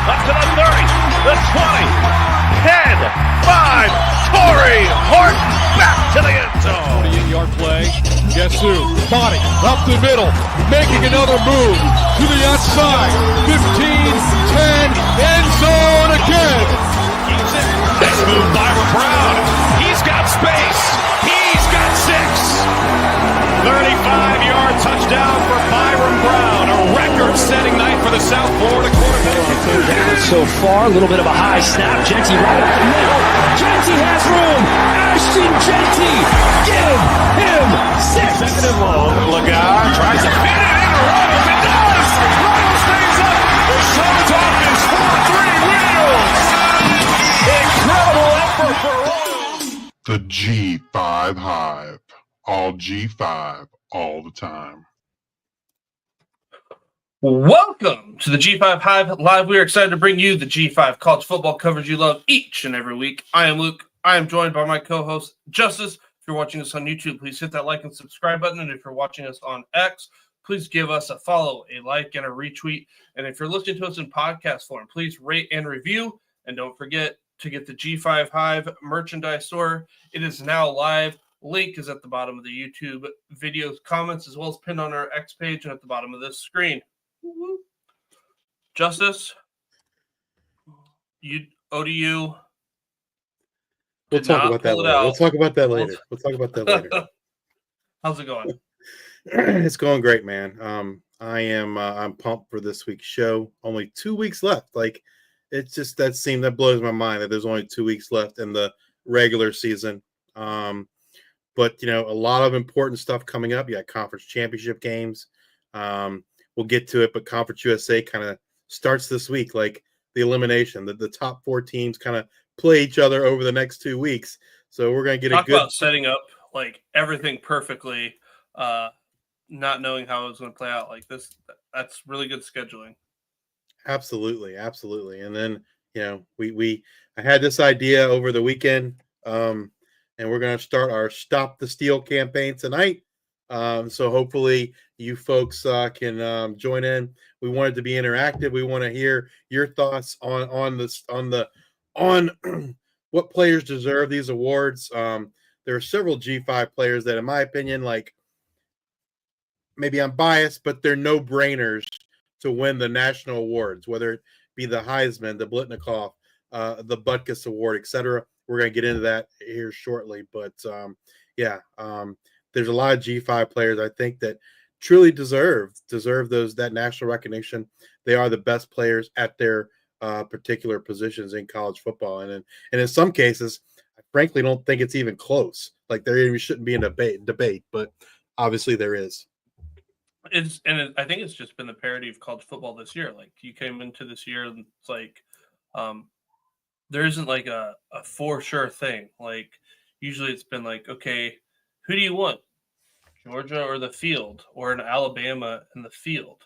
Up to the 30, the 20, 10, 5. Torrey Horton back to the end zone. 48-yard play. Guess who? Body up the middle, making another move to the outside. 15, 10, end zone again. Keeps it. Nice move by Brown. He's got space. He's got 6. 35-yard touchdown for Byron Brown. A record-setting night for the South Florida quarterback. Down so far, a little bit of a high snap. Genty right up the middle. Genty has room. Ashton Genty, give him 6. Second and long. Lagar tries to fit it in. Runnels, it does. Runnels stays up. The show's off his 4-3 wheels. Incredible effort for Runnels. The G5 Hive. All G5, all the time. Welcome to the G5 Hive Live. We are excited to bring you the G5 college football coverage you love each and every week. I am Luke. I am joined by my co-host, Justice. If you're watching us on YouTube, please hit that like and subscribe button. And if you're watching us on X, please give us a follow, a like, and a retweet. And if you're listening to us in podcast form, please rate and review. And don't forget to get the G5 Hive merchandise store. It is now live. Link is at the bottom of the YouTube video comments, as well as pinned on our X page and at the bottom of this screen. Woo-hoo. Justice, ODU. We'll talk about that later. We'll talk about that later. We'll talk about that later. How's it going? It's going great, man. I'm pumped for this week's show. Only 2 weeks left. Like, it's just that blows my mind that there's only 2 weeks left in the regular season. But, a lot of important stuff coming up. You got conference championship games. We'll get to it, but Conference USA kind of starts this week, like the elimination. The top 4 teams kind of play each other over the next 2 weeks. So we're going to get Talk about setting up, like, everything perfectly, not knowing how it was going to play out like this. That's really good scheduling. Absolutely. And then, I had this idea over the weekend, and we're going to start our Stop the Steal campaign tonight. So hopefully you folks can join in. We want it to be interactive. We want to hear your thoughts on what players deserve these awards. There are several G5 players that, in my opinion, like, maybe I'm biased, but they're no-brainers to win the national awards, whether it be the Heisman, the Blitnikoff, the Butkus Award, etc. We're going to get into that here shortly. But, there's a lot of G5 players, I think, that truly deserve that national recognition. They are the best players at their particular positions in college football. And in some cases, I frankly don't think it's even close. Like, there even shouldn't be a debate, but obviously there is. I think it's just been the parody of college football this year. Like, you came into this year and it's like there isn't like a for sure thing. Like, usually it's been like, okay, who do you want? Georgia or the field, or in Alabama in the field.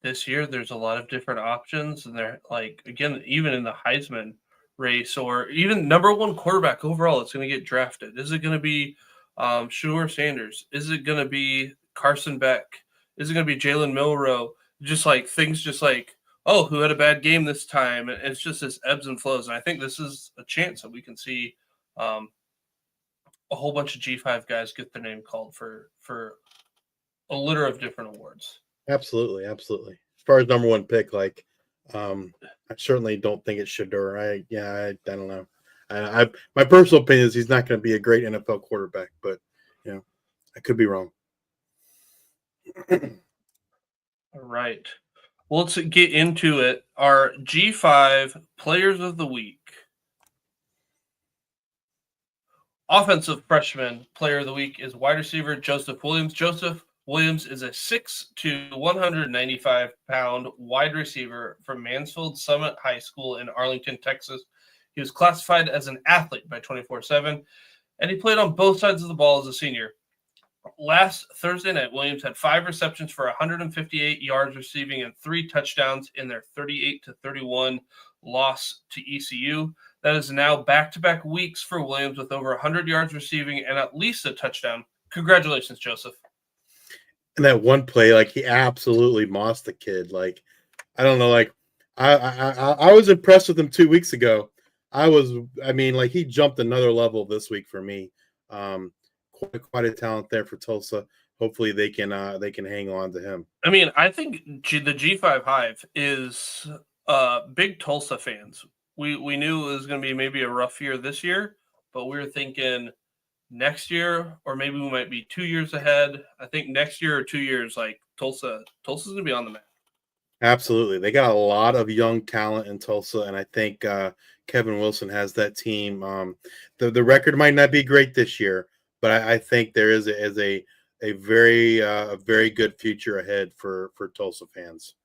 This year, there's a lot of different options, and they're like, again, even in the Heisman race, or even number 1 quarterback overall, it's going to get drafted. Is it going to be Shedeur Sanders? Is it going to be Carson Beck? Is it going to be Jalen Milroe? Just like things, just like, oh, who had a bad game this time? And it's just this ebbs and flows. And I think this is a chance that we can see a whole bunch of G5 guys get their name called for a litter of different awards. Absolutely. As far as number 1 pick, like, I certainly don't think it's Shedeur. I don't know. My personal opinion is he's not going to be a great NFL quarterback, but I could be wrong. All right. Well, let's get into it. Our G5 Players of the Week. Offensive Freshman Player of the Week is wide receiver Joseph Williams. Joseph Williams is a 6'2", 195-pound wide receiver from Mansfield Summit High School in Arlington, Texas. He was classified as an athlete by 24/7, and he played on both sides of the ball as a senior. Last Thursday night, Williams had 5 receptions for 158 yards receiving and 3 touchdowns in their 38-31 loss to ECU. That is now back-to-back weeks for Williams with over 100 yards receiving and at least a touchdown. Congratulations, Joseph. And that one play, like, he absolutely mossed the kid. Like, I don't know. Like I was impressed with him 2 weeks ago. I mean, like he jumped another level this week for me. Quite a talent there for Tulsa. Hopefully they can hang on to him. I mean, I think the G5 Hive is big Tulsa fans. We knew it was going to be maybe a rough year this year, but we were thinking next year, or maybe we might be 2 years ahead. I think next year or 2 years, like Tulsa's going to be on the map. Absolutely. They got a lot of young talent in Tulsa, and I think Kevin Wilson has that team. The record might not be great this year, but I think there is a very good future ahead for Tulsa fans.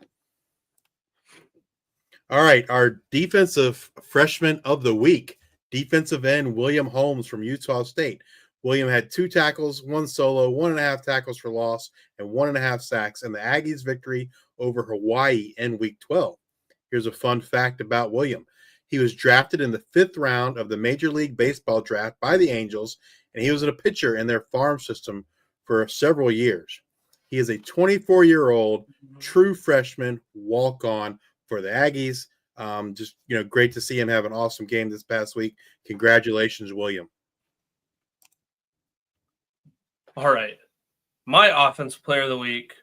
All right, our defensive freshman of the week, defensive end William Holmes from Utah State. William had 2 tackles, 1 solo, 1.5 tackles for loss, and 1.5 sacks in the Aggies' victory over Hawaii in Week 12. Here's a fun fact about William. He was drafted in the 5th round of the Major League Baseball draft by the Angels, and he was a pitcher in their farm system for several years. He is a 24-year-old true freshman walk-on for the Aggies. Just great to see him have an awesome game this past week. Congratulations, William. All right. My offensive player of the week.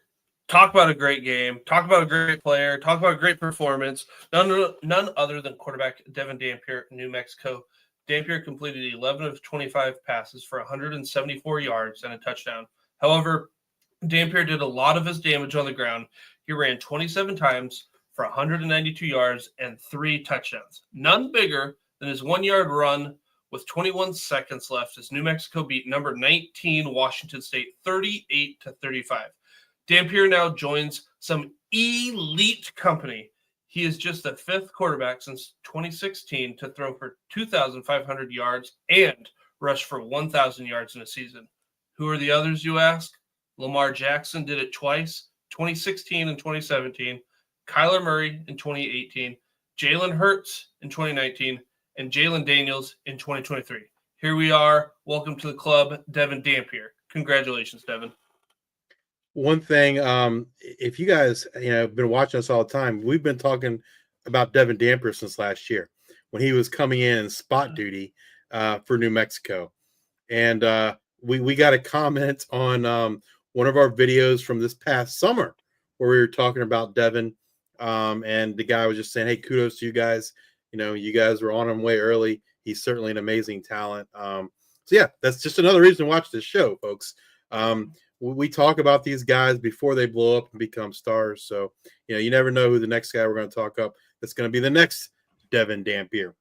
Talk about a great game. Talk about a great player. Talk about a great performance. None other than quarterback Devin Dampier, New Mexico. Dampier completed 11 of 25 passes for 174 yards and a touchdown. However, Dampier did a lot of his damage on the ground. He ran 27 times for 192 yards and 3 touchdowns. None bigger than his 1-yard run with 21 seconds left as New Mexico beat number 19 Washington State 38-35. Dampier now joins some elite company. He is just the 5th quarterback since 2016 to throw for 2,500 yards and rush for 1,000 yards in a season. Who are the others, you ask? Lamar Jackson did it twice, 2016 and 2017. Kyler Murray in 2018. Jalen Hurts in 2019. And Jalen Daniels in 2023. Here we are. Welcome to the club, Devin Dampier. Congratulations, Devin. One thing, if you guys have been watching us all the time, we've been talking about Devin Dampier since last year when he was coming in spot duty for New Mexico. And we got a comment on one of our videos from this past summer where we were talking about Devin, and the guy was just saying, hey, kudos to you guys. You guys were on him way early. He's certainly an amazing talent. So yeah, that's just another reason to watch this show, folks. We talk about these guys before they blow up and become stars. So, you never know who the next guy we're going to talk up that's going to be the next Devin Dampier.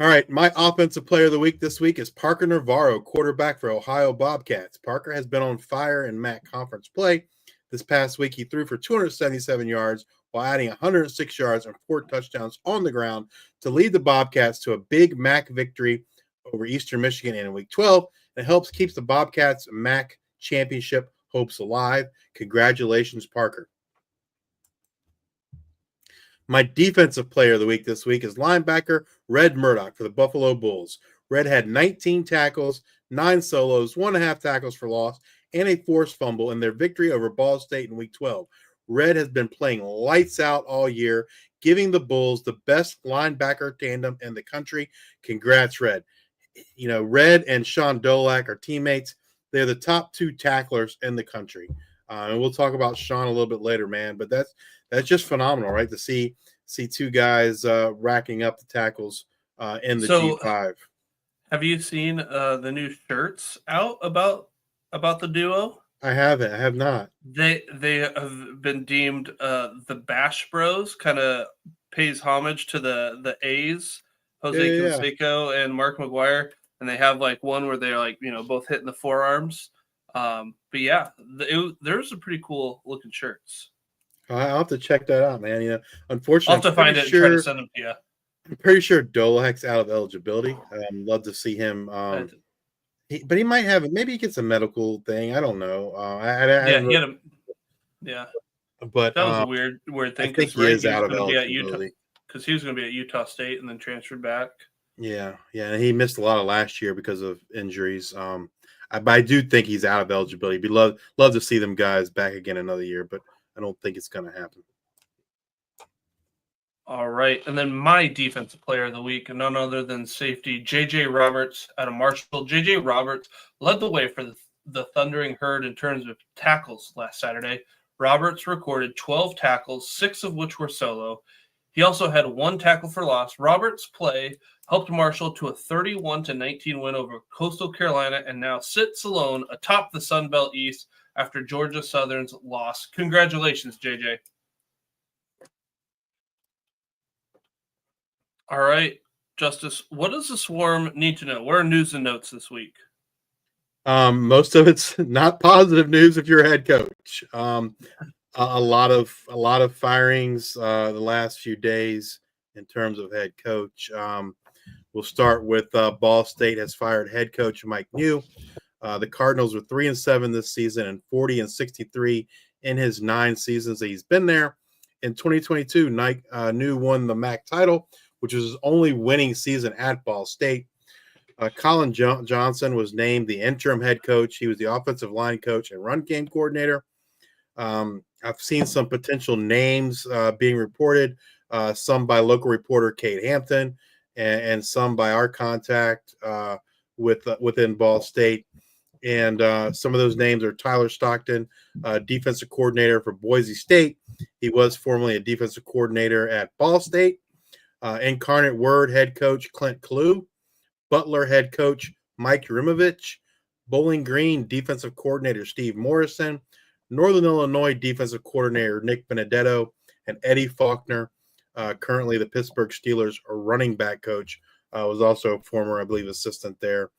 All right, my offensive player of the week this week is Parker Navarro, quarterback for Ohio Bobcats. Parker has been on fire in MAC conference play. This past week, he threw for 277 yards while adding 106 yards and 4 touchdowns on the ground to lead the Bobcats to a big MAC victory over Eastern Michigan in Week 12. It helps keep the Bobcats MAC championship hopes alive. Congratulations, Parker. My defensive player of the week this week is linebacker Red Murdoch for the Buffalo Bulls. Red had 19 tackles, 9 solos, 1.5 tackles for loss, and a forced fumble in their victory over Ball State in Week 12. Red has been playing lights out all year, giving the Bulls the best linebacker tandem in the country. Congrats, Red. Red and Sean Dolak are teammates. They're the top 2 tacklers in the country. And we'll talk about Sean a little bit later, man. But that's just phenomenal, right? To see 2 guys racking up the tackles in the G5. Have you seen the new shirts out about the duo? I haven't. I have not. They have been deemed the Bash Bros. Kind of pays homage to the A's, Jose Canseco and Mark McGuire, and they have like one where they're like both hitting the forearms. But yeah, there's some pretty cool looking shirts. I'll have to check that out, man. Unfortunately, I'll have to find it and try to send them to you. I'm pretty sure Dolak's out of eligibility. Love to see him. But he might have maybe he gets a medical thing. I don't know. Yeah. But that was a weird thing. I think he is out of eligibility because he was going to be at Utah State and then transferred back. Yeah, and he missed a lot of last year because of injuries. But I do think he's out of eligibility. Be love to see them guys back again another year. But I don't think it's going to happen. All right. And then my defensive player of the week, none other than safety J.J. Roberts out of Marshall. J.J. Roberts led the way for the Thundering Herd in terms of tackles last Saturday. Roberts recorded 12 tackles, 6 of which were solo. He also had 1 tackle for loss. Roberts' play helped Marshall to a 31-19 win over Coastal Carolina and now sits alone atop the Sun Belt East after Georgia Southern's loss. Congratulations, JJ. All right, Justice, what does the Swarm need to know? What are news and notes this week? Most of it's not positive news if you're a head coach. A lot of firings the last few days in terms of head coach. We'll start with Ball State has fired head coach Mike New. The Cardinals were 3-7 this season and 40-63 in his 9 seasons that he's been there. In 2022, New won the MAC title, which was his only winning season at Ball State. Colin Johnson was named the interim head coach. He was the offensive line coach and run game coordinator. I've seen some potential names being reported, some by local reporter Kate Hampton and some by our contact within Ball State. And some of those names are Tyler Stockton, defensive coordinator for Boise State. He was formerly a defensive coordinator at Ball State. Incarnate Word head coach Clint Clue, Butler head coach Mike Rimovich, Bowling Green defensive coordinator Steve Morrison, Northern Illinois defensive coordinator Nick Benedetto, and Eddie Faulkner, currently the Pittsburgh Steelers running back coach, was also a former, I believe, assistant there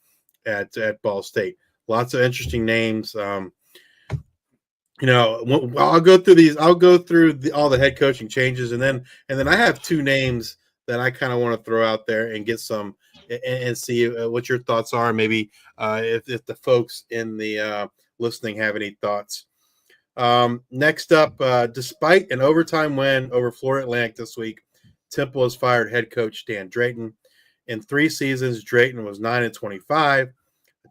at Ball State. Lots of interesting names. I'll go through these. I'll go through all the head coaching changes, and then I have 2 names that I kind of want to throw out there and get some and see what your thoughts are. Maybe if the folks in the listening have any thoughts. Next up, despite an overtime win over Florida Atlantic this week, Temple has fired head coach Dan Drayton. In 3 seasons, Drayton was 9-25.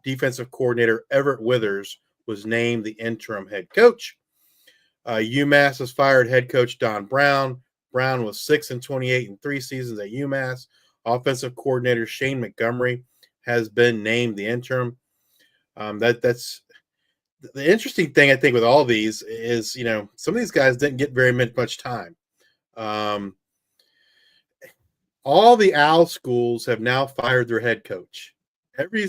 Defensive coordinator Everett Withers was named the interim head coach. UMass has fired head coach Don Brown. Brown was 6-28 in 3 seasons at UMass. Offensive coordinator Shane Montgomery has been named the interim. That's the interesting thing, I think, with all these is, some of these guys didn't get very much time. All the OWL schools have now fired their head coach. Every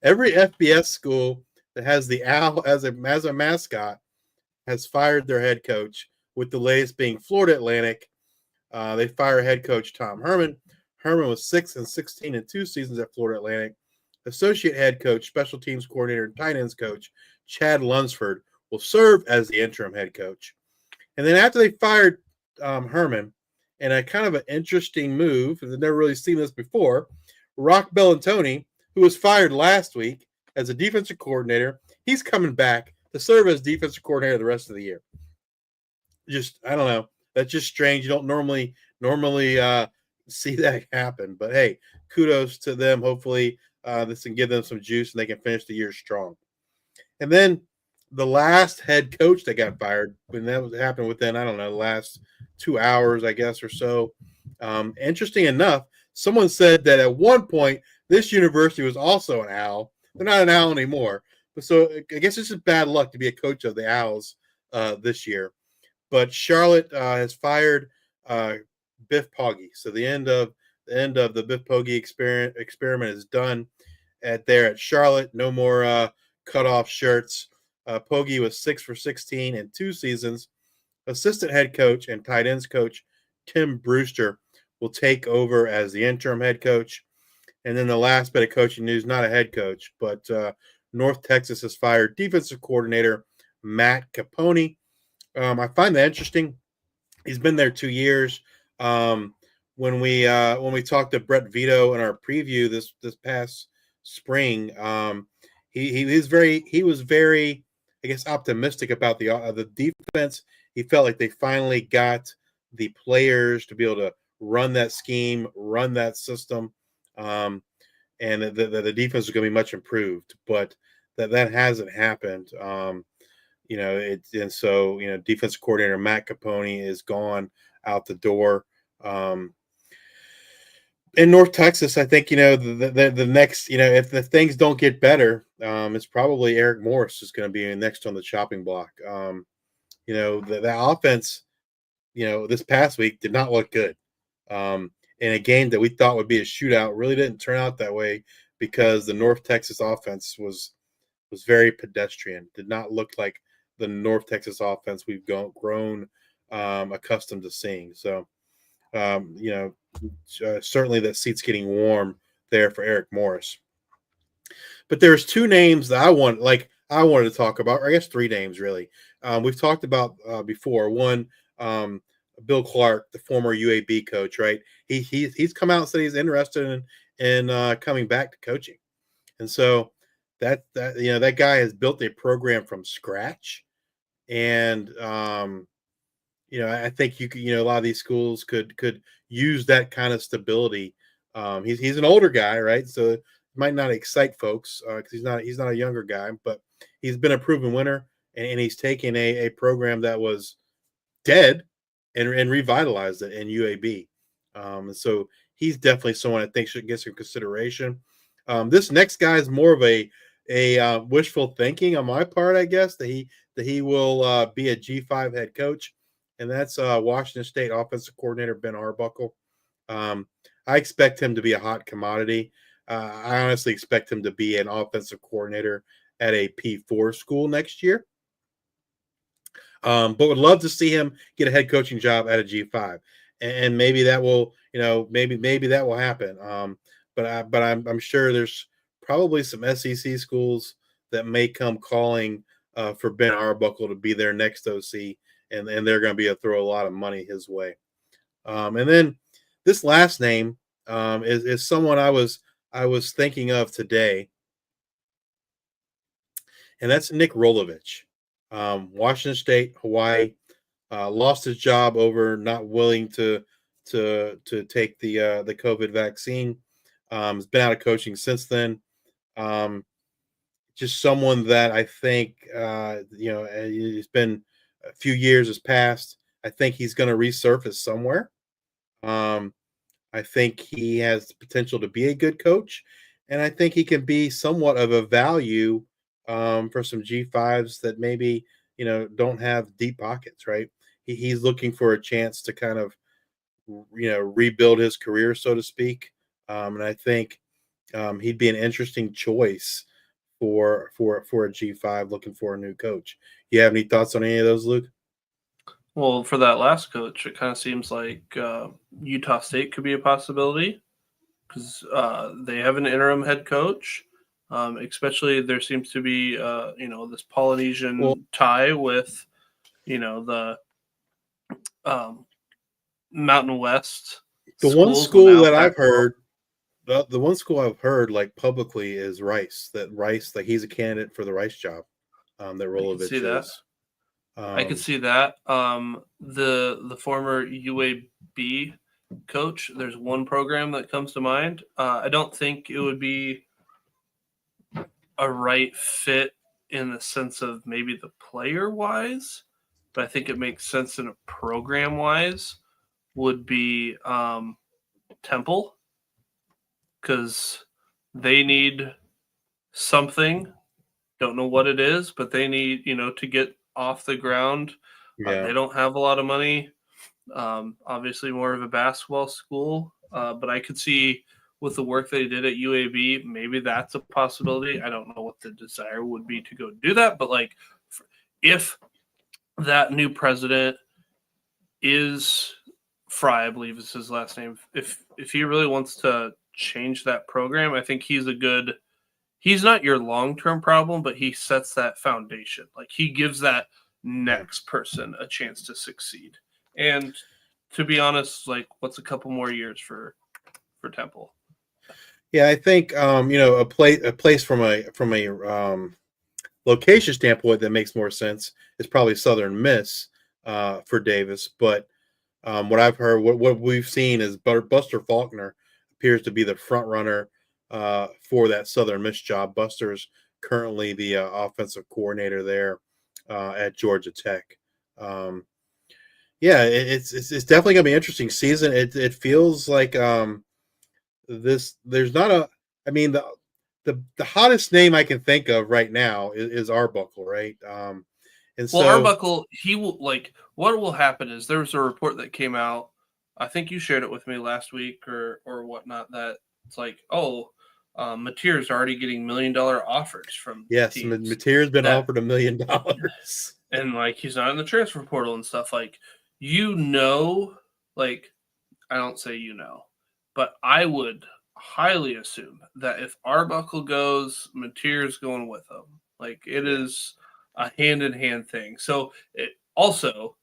FBS school that has the OWL as a mascot has fired their head coach, with the latest being Florida Atlantic. They fire head coach Tom Herman. Herman was 6-16 in 2 seasons at Florida Atlantic. Associate head coach, special teams coordinator, and tight ends coach Chad Lunsford will serve as the interim head coach. And then after they fired Herman, and a kind of an interesting move, and I've never really seen this before, Rock Bellantoni, who was fired last week as a defensive coordinator, he's coming back to serve as defensive coordinator the rest of the year. Just, I don't know. That's just strange. You don't normally see that happen. But, hey, kudos to them. Hopefully this can give them some juice and they can finish the year strong. And then the last head coach that got fired, when that happened within, I don't know, the last 2 hours, I guess, or so. Interesting enough, someone said that at one point this university was also an OWL. They're not an OWL anymore. But so I guess it's just bad luck to be a coach of the OWLs this year. But Charlotte has fired Biff Poggi. So the end of the Biff Poggi experiment is done at Charlotte. No more cutoff shirts. Poggi was 6-16 in 2 seasons. Assistant head coach and tight ends coach Tim Brewster will take over as the interim head coach. And then the last bit of coaching news, not a head coach, but North Texas has fired defensive coordinator Matt Capone. I find that interesting. He's been there 2 years. When we talked to Brett Vito in our preview this past spring, he was very, I guess, optimistic about the defense. He felt like they finally got the players to be able to run that scheme, run that system, and the defense is going to be much improved. But that hasn't happened. and so defensive coordinator Matt Capone is gone out the door. In North Texas, I think the next if the things don't get better, it's probably Eric Morris is going to be next on the chopping block. The offense, this past week did not look good. In a game that we thought would be a shootout, really didn't turn out that way because the North Texas offense was very pedestrian. Did not look like the North Texas offense we've grown accustomed to seeing. So, certainly that seat's getting warm there for Eric Morris. But there's two names that I wanted to talk about, or I guess three names really. We've talked about before. One, Bill Clark, the former UAB coach, right? He's come out and said he's interested in coming back to coaching, and so that guy has built a program from scratch, and I think a lot of these schools could use that kind of stability. He's an older guy, right? So it might not excite folks because he's not a younger guy, but he's been a proven winner, and he's taken a program that was dead and revitalized it in UAB. And so he's definitely someone I think should get some consideration. This next guy is more of a wishful thinking on my part, I guess, that he will be a G5 head coach, and that's Washington State offensive coordinator Ben Arbuckle. I expect him to be a hot commodity. I honestly expect him to be an offensive coordinator at a P4 school next year. But would love to see him get a head coaching job at a G5, and maybe that will, maybe that will happen. But I'm sure there's probably some SEC schools that may come calling for Ben Arbuckle to be their next OC, and they're going to be throw a lot of money his way. And then this last name is someone I was thinking of today, and that's Nick Rolovich. Washington State, Hawaii, lost his job over not willing to take the COVID vaccine. Has been out of coaching since then. Just someone that I think it's been a few years has passed. I think he's going to resurface somewhere. I think he has the potential to be a good coach, and I think he can be somewhat of a value for some G5s that maybe don't have deep pockets, right? He's looking for a chance to kind of rebuild his career, so to speak, and I think he'd be an interesting choice for a G5 looking for a new coach. You have any thoughts on any of those, Luke? Well, for that last coach, it kind of seems like Utah State could be a possibility because they have an interim head coach. Especially there seems to be this Polynesian tie with the Mountain West. The one school that I've heard, the one school I've heard like publicly is Rice. That Rice, like he's a candidate for the Rice job. That Rolovich is. I could see that. The former UAB coach. There's one program that comes to mind. I don't think it would be a right fit in the sense of maybe the player wise, but I think it makes sense in a program wise would be Temple, because they need something. Don't know what it is, but they need, to get off the ground. They don't have a lot of money. Obviously more of a basketball school, but I could see with the work that he did at UAB, maybe that's a possibility. I don't know what the desire would be to go do that, but like if that new president is Fry, I believe is his last name, if he really wants to change that program, I think he's not your long-term problem, but he sets that foundation. Like he gives that next person a chance to succeed. And to be honest, like what's a couple more years for Temple? Yeah, I think a place from a location standpoint that makes more sense is probably Southern Miss for Davis. But what I've heard, what we've seen is Buster Faulkner appears to be the front runner for that Southern Miss job. Buster's currently the offensive coordinator there. at Georgia Tech. Yeah, it's definitely gonna be an interesting season. It feels like there's not a. I mean the hottest name I can think of right now is Arbuckle, right? And Well, so Arbuckle, he will what will happen is there was a report that came out. I think you shared it with me last week or whatnot. That it's like, Mateer's already getting $1 million offers from yes, teams Mateer's been that, offered $1 million. and like he's not in the transfer portal and stuff. Like, like I don't say but I would highly assume that if Arbuckle goes, Mateer's going with him. Like it is a hand in hand thing. So it also,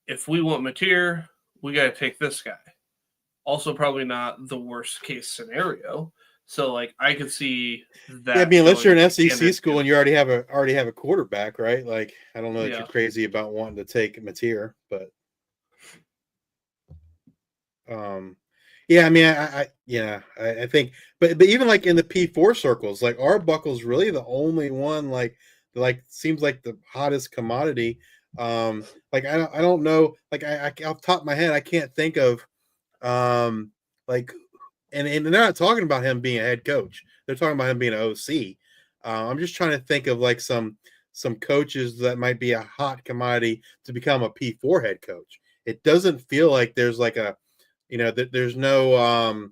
if we want Mateer, we got to take this guy. Also, probably not the worst case scenario. So like I could see that. Yeah, I mean, unless you're going an SEC hand school in and you already have a quarterback, right? Like, I don't know that Yeah. you're crazy about wanting to take Mateer, but yeah, I mean, I think, but even like in the P4 circles, like Arbuckle's really the only one like seems like the hottest commodity. Like I don't know, like I off the top of my head, I can't think of like and they're not talking about him being a head coach. They're talking about him being an OC. I'm just trying to think of like some coaches that might be a hot commodity to become a P4 head coach. It doesn't feel like there's like a, there's no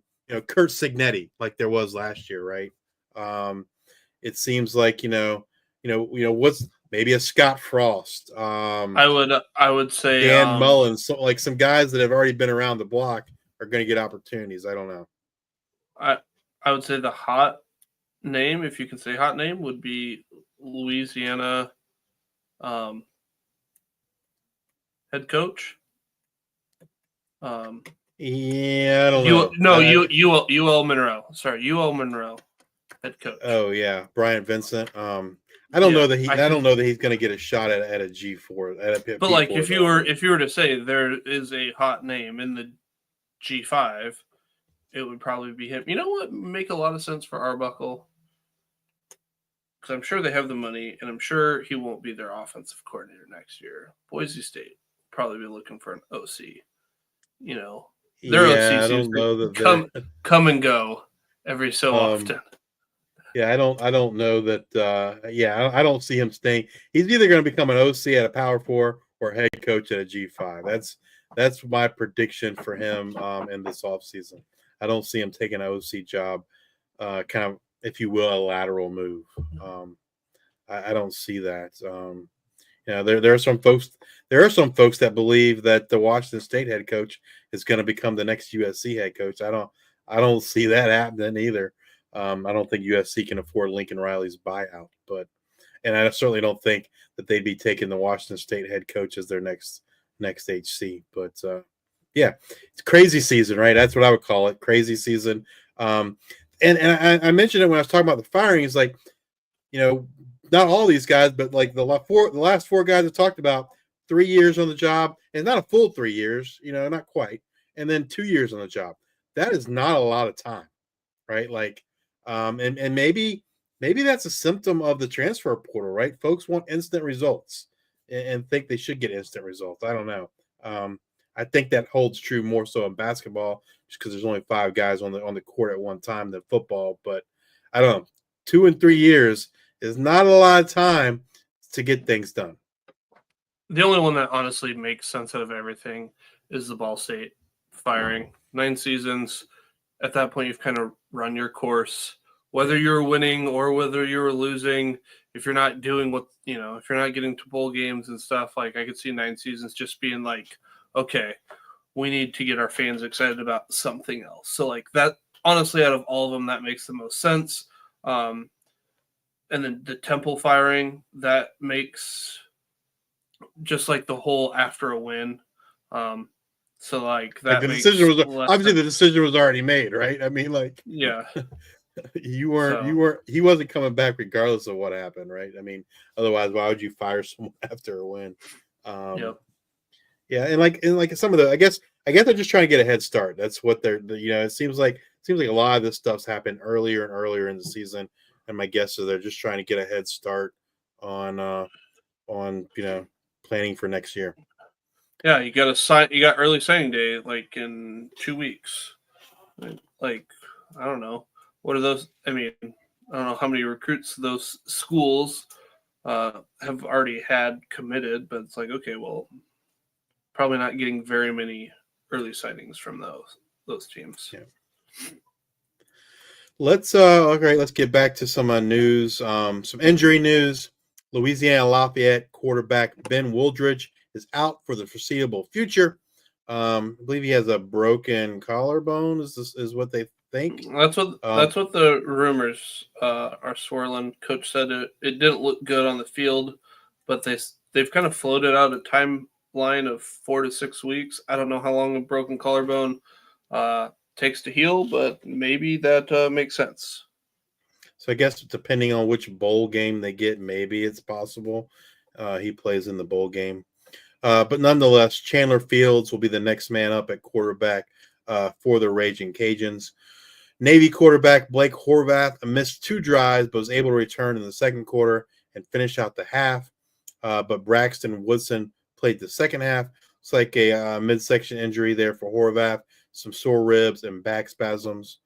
Kurt Signetti like there was last year, right? It seems like what's maybe a Scott Frost. I would say Dan Mullen, so like some guys that have already been around the block are going to get opportunities. I don't know. I would say the hot name, if you can say hot name, would be Louisiana head coach. Yeah, I don't know. UL Monroe. Sorry, UL Monroe head coach. Oh yeah, Brian Vincent. I don't know that he's going to get a shot at a G4. But like, if you were to say there is a hot name in the G5, it would probably be him. You know what? Make a lot of sense for Arbuckle, because I'm sure they have the money, and I'm sure he won't be their offensive coordinator next year. Boise State will probably be looking for an OC. Their OC seems come and go every so often. Yeah, I don't know that. I don't see him staying. He's either going to become an OC at a Power 4 or head coach at a G5. That's my prediction for him in this offseason. I don't see him taking an OC job, kind of, if you will, a lateral move. I don't see that. There are some folks. There are some folks that believe that the Washington State head coach is going to become the next USC head coach. I don't see that happening either. I don't think USC can afford Lincoln Riley's buyout, and I certainly don't think that they'd be taking the Washington State head coach as their next HC. But yeah, it's crazy season, right? That's what I would call it, crazy season. And I mentioned it when I was talking about the firings, like, not all these guys, but like the last four guys I talked about, 3 years on the job, and not a full 3 years, not quite, and then 2 years on the job. That is not a lot of time, right? Like, and maybe that's a symptom of the transfer portal, right? Folks want instant results and think they should get instant results. I don't know. I think that holds true more so in basketball, just because there's only 5 guys on the court at one time than football. But I don't know. 2 and 3 years is not a lot of time to get things done. The only one that honestly makes sense out of everything is the Ball State firing. 9 seasons. At that point, you've kind of run your course. Whether you're winning or whether you're losing, if you're not doing if you're not getting to bowl games and stuff, like I could see 9 seasons just being like, okay, we need to get our fans excited about something else. So like that, honestly, out of all of them, that makes the most sense. And then the Temple firing, that makes just like the whole after a win. So like that the decision was obviously the decision was already made, right? I mean, like, yeah, he wasn't coming back regardless of what happened, right? I mean, otherwise, why would you fire someone after a win? Yep. Yeah, and like some of the, I guess they're just trying to get a head start. That's what it seems like a lot of this stuff's happened earlier and earlier in the season, and my guess is they're just trying to get a head start on on planning for next year. Yeah, you got early signing day like in 2 weeks. Like, I don't know. What are those? I mean, I don't know how many recruits those schools have already had committed, but it's like, okay, well, probably not getting very many early signings from those teams. Yeah. Let's get back to some news. Some injury news. Louisiana Lafayette quarterback Ben Wooldridge is out for the foreseeable future. I believe he has a broken collarbone. Is what they think. That's what the rumors are swirling. Coach said it didn't look good on the field, but they've kind of floated out a timeline of 4 to 6 weeks. I don't know how long a broken collarbone takes to heal, but maybe that makes sense. So I guess depending on which bowl game they get, maybe it's possible he plays in the bowl game. But nonetheless, Chandler Fields will be the next man up at quarterback for the Raging Cajuns. Navy quarterback Blake Horvath missed 2 drives, but was able to return in the second quarter and finish out the half. But Braxton Woodson played the second half. It's like a midsection injury there for Horvath, some sore ribs and back spasms.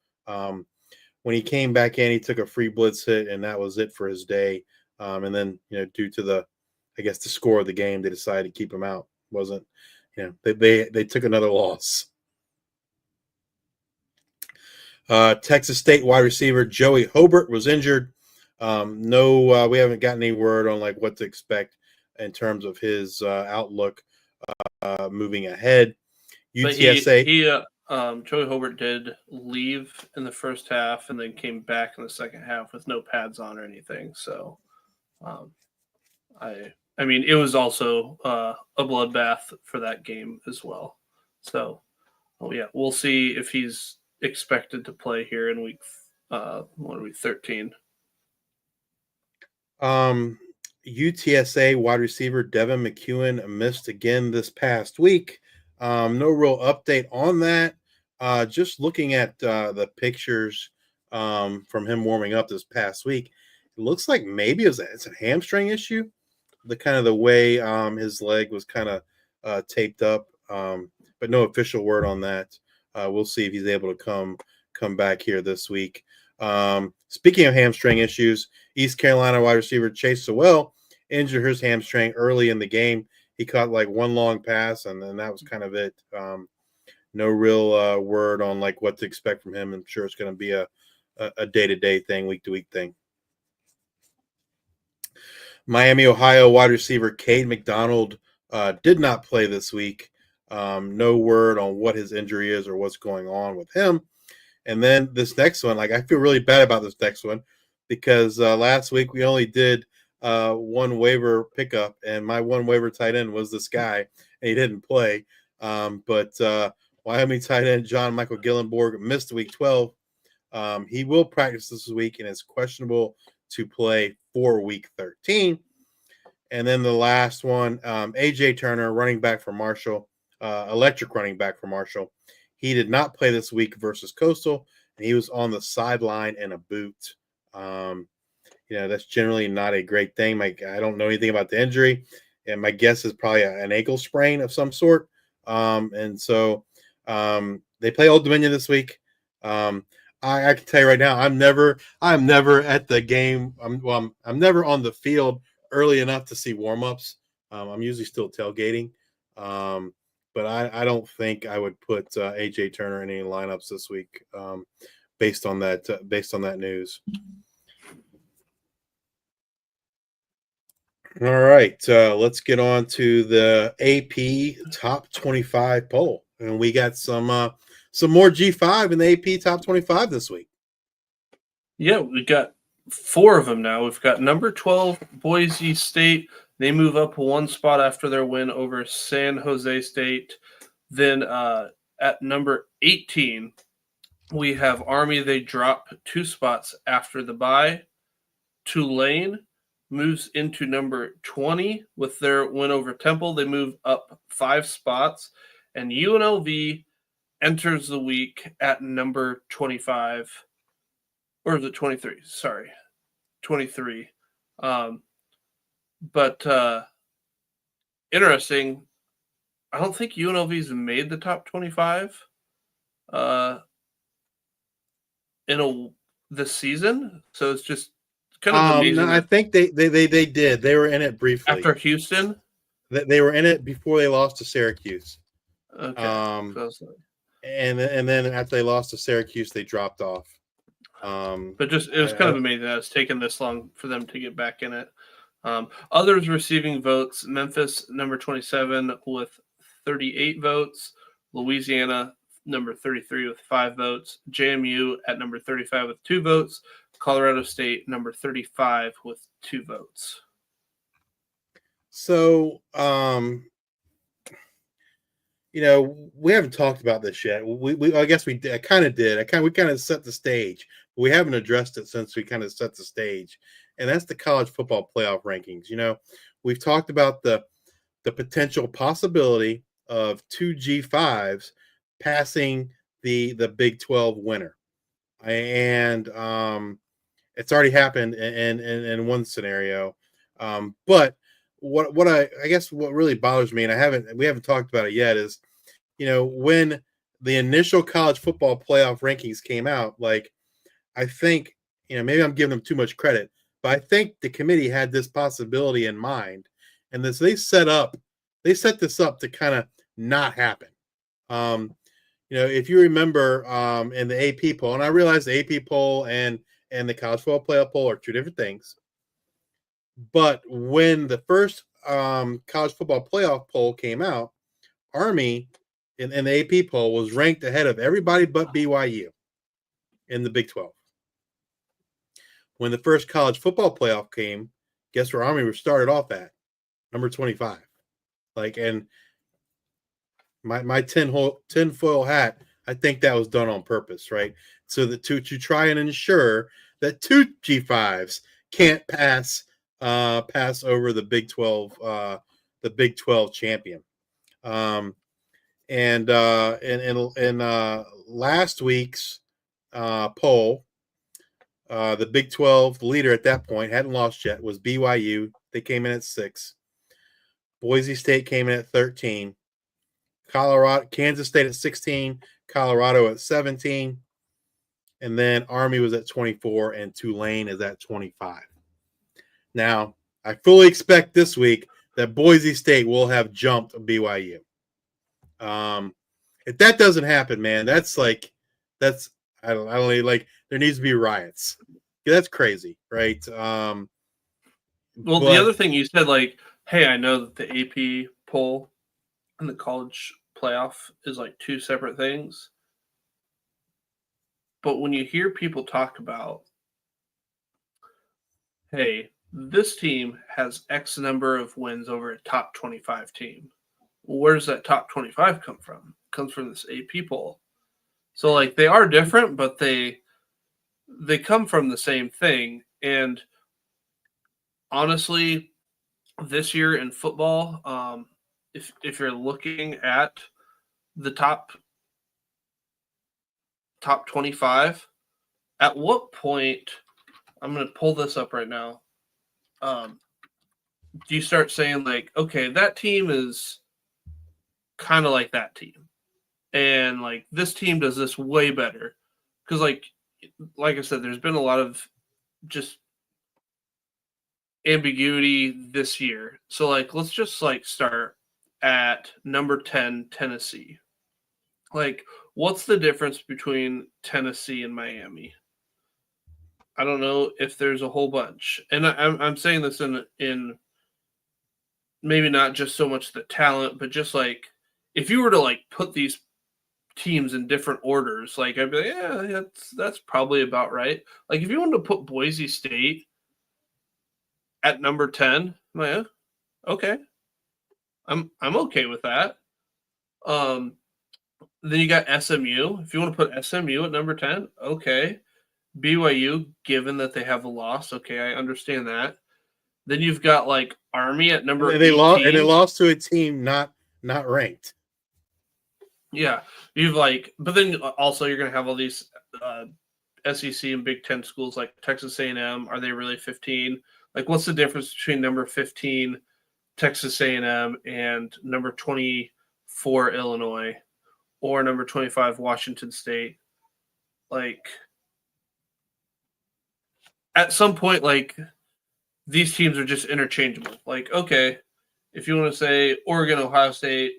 When he came back in, he took a free blitz hit, and that was it for his day. And then, due to the score of the game, they decided to keep him out. They took another loss. Texas State wide receiver Joey Hobart was injured. We haven't gotten any word on what to expect in terms of his outlook moving ahead. UTSA. Joey Hobart did leave in the first half and then came back in the second half with no pads on or anything. So, I mean, it was also a bloodbath for that game as well. So, we'll see if he's expected to play here in week 13. UTSA wide receiver Devin McEwen missed again this past week. No real update on that. Just looking at the pictures from him warming up this past week, it looks like maybe it's a hamstring issue. The way his leg was kind of taped up, but no official word on that. We'll see if he's able to come back here this week. Speaking of hamstring issues, East Carolina wide receiver Chase Sewell injured his hamstring early in the game. He caught one long pass, and then that was kind of it. No real word on what to expect from him. I'm sure it's going to be a day-to-day thing, week-to-week thing. Miami, Ohio wide receiver Cade McDonald did not play this week. No word on what his injury is or what's going on with him. And then this next one, I feel really bad about this next one because last week we only did one waiver pickup, and my one waiver tight end was this guy, and he didn't play. But Wyoming tight end John Michael Gillenborg missed week 12. He will practice this week and is questionable to play for week 13. And then the last one, AJ Turner, running back for Marshall, electric running back for Marshall. He did not play this week versus Coastal, and he was on the sideline in a boot. That's generally not a great thing. I don't know anything about the injury, and my guess is probably an ankle sprain of some sort. And so they play Old Dominion this week. I can tell you right now, I'm never at the game. I'm never on the field early enough to see warmups. I'm usually still tailgating. But I don't think I would put AJ Turner in any lineups this week, based on that news. All right, let's get on to the AP Top 25 poll, and we got some more G5 in the AP Top 25 this week. Yeah, we got 4 of them now. We've got number 12 Boise State. They move up 1 spot after their win over San Jose State. Then at number 18, we have Army. They drop 2 spots after the bye. Tulane moves into number 20 with their win over Temple. They move up 5 spots. And UNLV enters the week at number 25. Or is it 23? Sorry, 23. But interesting. I don't think UNLV's made the top 25 this season. So it's just kind of amazing. No, I think they did. They were in it briefly after Houston. They were in it before they lost to Syracuse. Okay. And then after they lost to Syracuse, they dropped off. But just it was kind of amazing that it's taken this long for them to get back in it. Others receiving votes: Memphis, number 27, with 38 votes. Louisiana, number 33, with 5 votes. JMU at number 35 with 2 votes. Colorado State, number 35, with 2 votes. So, we haven't talked about this yet. I guess we kind of did. We kind of set the stage. But we haven't addressed it since we kind of set the stage, and that's the college football playoff rankings. We've talked about the potential possibility of 2 G5s passing the Big 12 winner, and it's already happened in one scenario. But what I guess what really bothers me, and we haven't talked about it yet, is when the initial college football playoff rankings came out, like I think maybe I'm giving them too much credit, but I think the committee had this possibility in mind, and they set this up to kind of not happen. If you remember in the AP poll, and I realize the AP poll and the college football playoff poll are two different things. But when the first college football playoff poll came out, Army in the AP poll was ranked ahead of everybody but BYU in the Big 12. When the first college football playoff came, guess where Army was started off at? Number 25. And my tinfoil hat, I think that was done on purpose, right? So that to try and ensure that 2 G5s can't pass over the Big 12 champion. In last week's poll, the Big 12 leader at that point hadn't lost yet, was BYU. They came in at 6. Boise State came in at 13. Kansas State at 16. Colorado at 17. And then Army was at 24, and Tulane is at 25. Now, I fully expect this week that Boise State will have jumped BYU. If that doesn't happen, man, I don't know, there needs to be riots. That's crazy, right? The other thing you said, hey, I know that the AP poll and the college playoff is 2 separate things. But when you hear people talk about, hey, this team has X number of wins over a top 25 team. Well, where does that top 25 come from? It comes from this AP poll. So they are different, but they come from the same thing. And honestly, this year in football, if you're looking at the top 25, at what point, I'm going to pull this up right now, do you start saying okay, that team is kind of like that team, and this team does this way better? Because like I said, there's been a lot of just ambiguity this year. So let's just start at number 10, Tennessee. What's the difference between Tennessee and Miami? I don't know if there's a whole bunch. And I'm saying this in maybe not just so much the talent, but just if you were to put these teams in different orders, I'd be like, yeah, that's probably about right. If you wanted to put Boise State at number 10, I'm like, okay. I'm okay with that. Then you got SMU. If you want to put SMU at number 10, okay. BYU, given that they have a loss, okay, I understand that. Then you've got Army at number 18. They lost to a team not ranked. Yeah, you've but then also you're going to have all these SEC and Big Ten schools like Texas A&M. Are they really 15? Like, what's the difference between number 15 Texas A&M and number 24 Illinois or number 25 Washington State? Like, at some point, like, these teams are just interchangeable. Like, okay, if you want to say Oregon, Ohio State,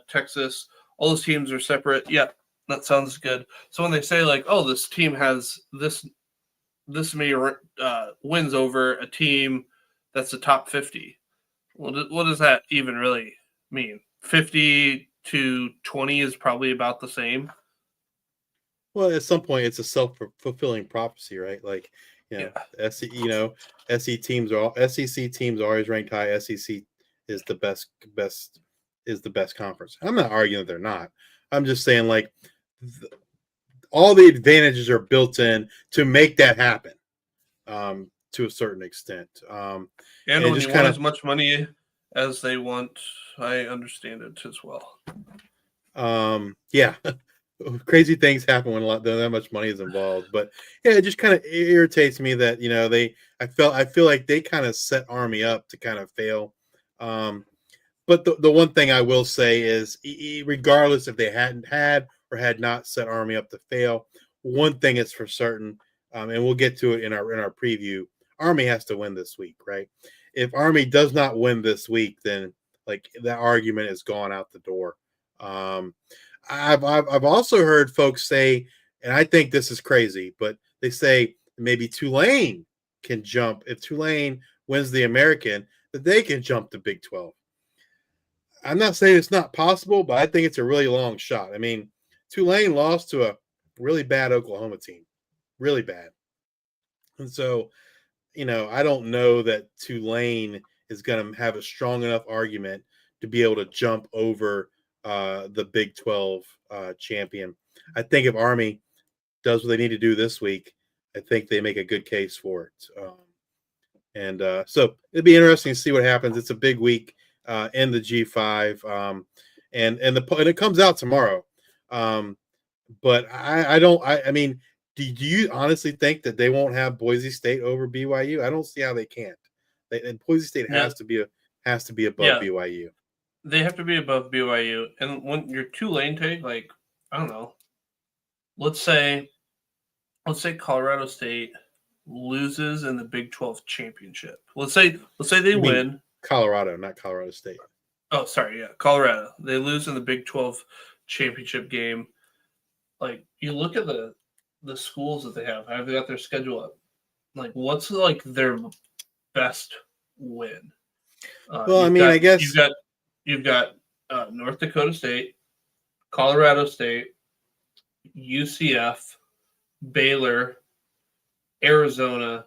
Texas, all those teams are separate. Yeah, that sounds good. So when they say, like, oh, this team has this many wins over a team that's the top 50, what does that even really mean? 50 to 20 is probably about the same. Well, at some point, it's a self-fulfilling prophecy, right? Like, Yeah. SEC teams are always ranked high. SEC is the best conference. I'm not arguing that they're not. I'm just saying, like, all the advantages are built in to make that happen, to a certain extent. And when you want as much money as they want, I understand it as well. Yeah. Crazy things happen when that much money is involved, but yeah, it just kind of irritates me that I feel like they kind of set Army up to kind of fail. But the one thing I will say is, regardless if they hadn't had or had not set Army up to fail, one thing is for certain, and we'll get to it in our preview. Army has to win this week, right? If Army does not win this week, then like that argument is gone out the door. I've also heard folks say, and I think this is crazy, but they say maybe Tulane can jump. If Tulane wins the American, that they can jump to Big 12. I'm not saying it's not possible, but I think it's a really long shot. I mean, Tulane lost to a really bad Oklahoma team, really bad. And so, I don't know that Tulane is going to have a strong enough argument to be able to jump over the Big 12 champion. I think if Army does what they need to do this week, I think they make a good case for it. So it'd be interesting to see what happens. It's a big week in the G5, and it comes out tomorrow. But I mean, do you honestly think that they won't have Boise State over BYU? I don't see how they can't. And Boise State has to be above BYU. They have to be above BYU. And when your Tulane take, like, I don't know, let's say Colorado State loses in the Big 12 championship. Let's say they win. Colorado, not Colorado State. Oh, sorry, yeah, Colorado. They lose in the Big 12 championship game. Like, you look at the schools that they have. Have they got their schedule up? Like, what's like their best win? Well, I mean, I guess you've got North Dakota State, Colorado State, UCF, Baylor, Arizona,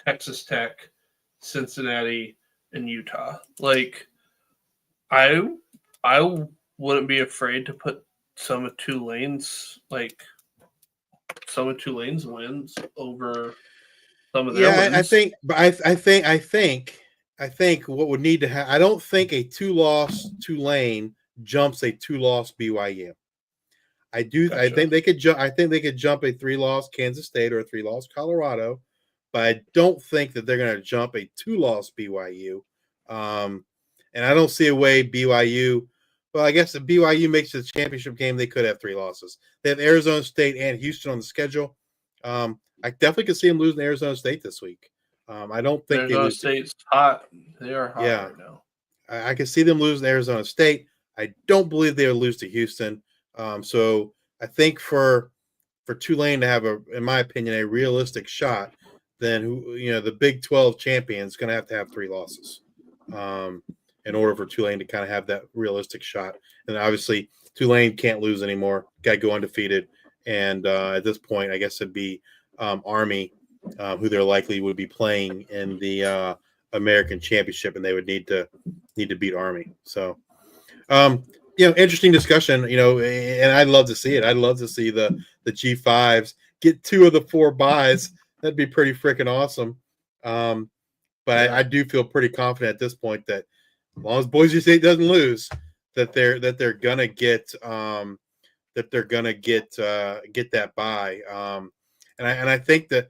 Texas Tech, Cincinnati, and Utah. Like, I wouldn't be afraid to put some of Tulane's wins over some of their wins. I think what would need to happen. I don't think a 2-loss Tulane jumps a 2-loss BYU. I do. Gotcha. I think they could jump. I think they could jump a 3-loss Kansas State or a 3-loss Colorado, but I don't think that they're going to jump a 2-loss BYU. And I don't see a way BYU. Well, I guess if BYU makes the championship game, they could have 3 losses. They have Arizona State and Houston on the schedule. I definitely could see them losing Arizona State this week. I don't think Arizona State's hot. They are hot right now. I can see them losing Arizona State. I don't believe they will lose to Houston. So I think for Tulane to have in my opinion, a realistic shot, then the Big 12 champion is going to have 3 losses. In order for Tulane to kind of have that realistic shot. And obviously Tulane can't lose anymore. Got to go undefeated. And at this point, I guess it'd be Army, who they're likely would be playing in the American Championship, and they would need to beat Army. So, interesting discussion, and I'd love to see it. I'd love to see the G5s get 2 of the 4 buys. That'd be pretty freaking awesome. But I do feel pretty confident at this point that as long as Boise State doesn't lose, that they're gonna get get that bye. And I think that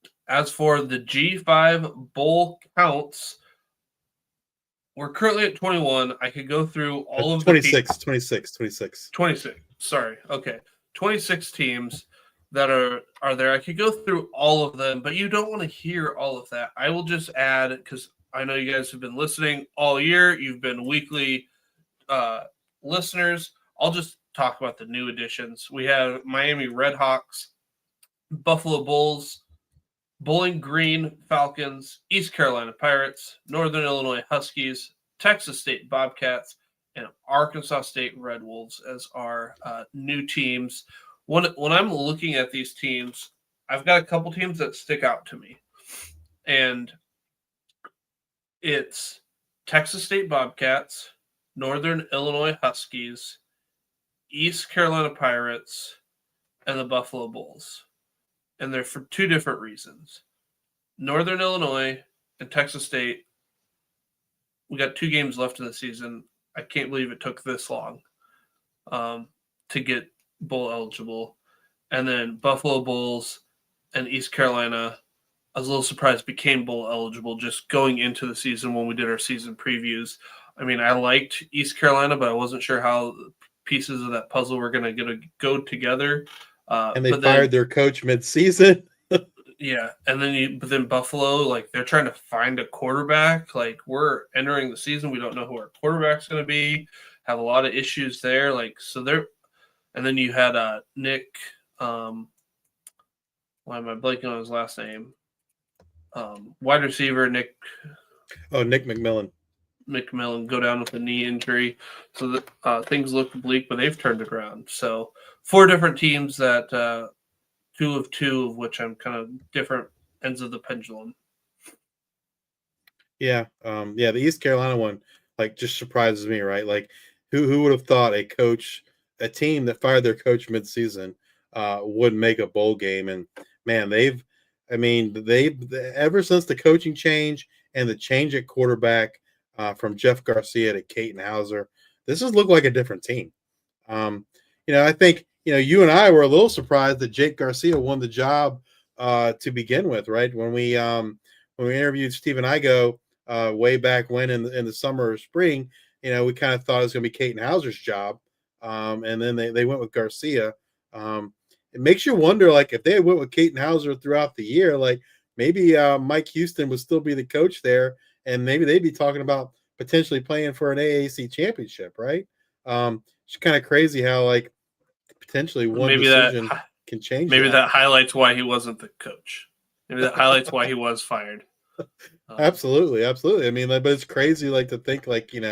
As for the G5 bowl counts, we're currently at 21. I could go through all of 26. the 26. Sorry. Okay. 26 teams that are there. I could go through all of them, but you don't want to hear all of that. I will just add, because I know you guys have been listening all year. You've been weekly listeners. I'll just talk about the new additions. We have Miami Redhawks, Buffalo Bulls, Bowling Green Falcons, East Carolina Pirates, Northern Illinois Huskies, Texas State Bobcats, and Arkansas State Red Wolves as our new teams. When I'm looking at these teams, I've got a couple teams that stick out to me. And it's Texas State Bobcats, Northern Illinois Huskies, East Carolina Pirates, and the Buffalo Bulls. And they're for two different reasons. Northern Illinois and Texas State, we got 2 games left in the season. I can't believe it took this long to get bowl eligible. And then Buffalo Bulls and East Carolina, I was a little surprised, became bowl eligible just going into the season when we did our season previews. I mean, I liked East Carolina, but I wasn't sure how pieces of that puzzle were going to go together. And they fired their coach mid-season. Yeah, and then Buffalo, like, they're trying to find a quarterback. Like, we're entering the season, we don't know who our quarterback's going to be. Have a lot of issues there. Like, so they're, and then you had Nick. Why am I blanking on his last name? Wide receiver Nick. Oh, Nick McMillan. McMillan go down with a knee injury, so that things look bleak, but they've turned it around. So 4 different teams that 2 of which I'm kind of different ends of the pendulum. Yeah, the East Carolina one, like, just surprises me, right? Like, who would have thought a team that fired their coach mid-season would make a bowl game? And man, they've ever since the coaching change and the change at quarterback from Jeff Garcia to Caton Hauser, this has looked like a different team. I think you and I were a little surprised that Jake Garcia won the job to begin with, right? When we interviewed Stephen Igo way back when in the summer or spring, we kind of thought it was going to be Caton Hauser's job, and then they went with Garcia. It makes you wonder, like, if they went with Caton Hauser throughout the year, like, maybe Mike Houston would still be the coach there, and maybe they'd be talking about potentially playing for an AAC championship, right? It's kind of crazy how, like, potentially one decision can change. Maybe that highlights why he wasn't the coach. Maybe that highlights why he was fired. Absolutely. I mean, but it's crazy, like, to think, like, in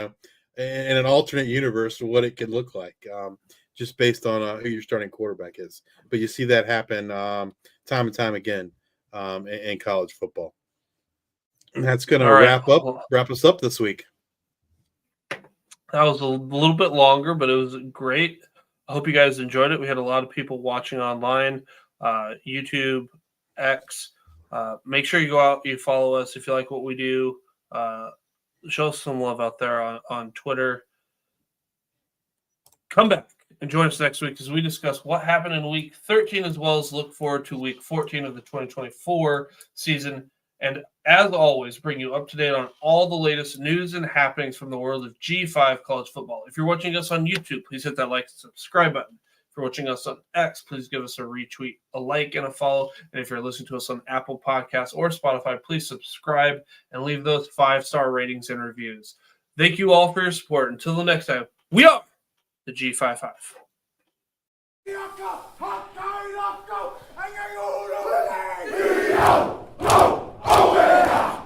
an alternate universe, what it could look like, just based on who your starting quarterback is. But you see that happen time and time again in college football. And that's going to wrap us up this week. That was a little bit longer, but it was great. I hope you guys enjoyed it. We had a lot of people watching online, YouTube, X. Make sure you go out, you follow us if you like what we do. Show us some love out there on Twitter. Come back and join us next week as we discuss what happened in Week 13, as well as look forward to Week 14 of the 2024 season. And as always, bring you up to date on all the latest news and happenings from the world of G5 college football. If you're watching us on YouTube, please hit that like and subscribe button. If you're watching us on X, please give us a retweet, a like, and a follow. And if you're listening to us on Apple Podcasts or Spotify, please subscribe and leave those 5-star ratings and reviews. Thank you all for your support. Until the next time, we are the G55. Oh, yeah!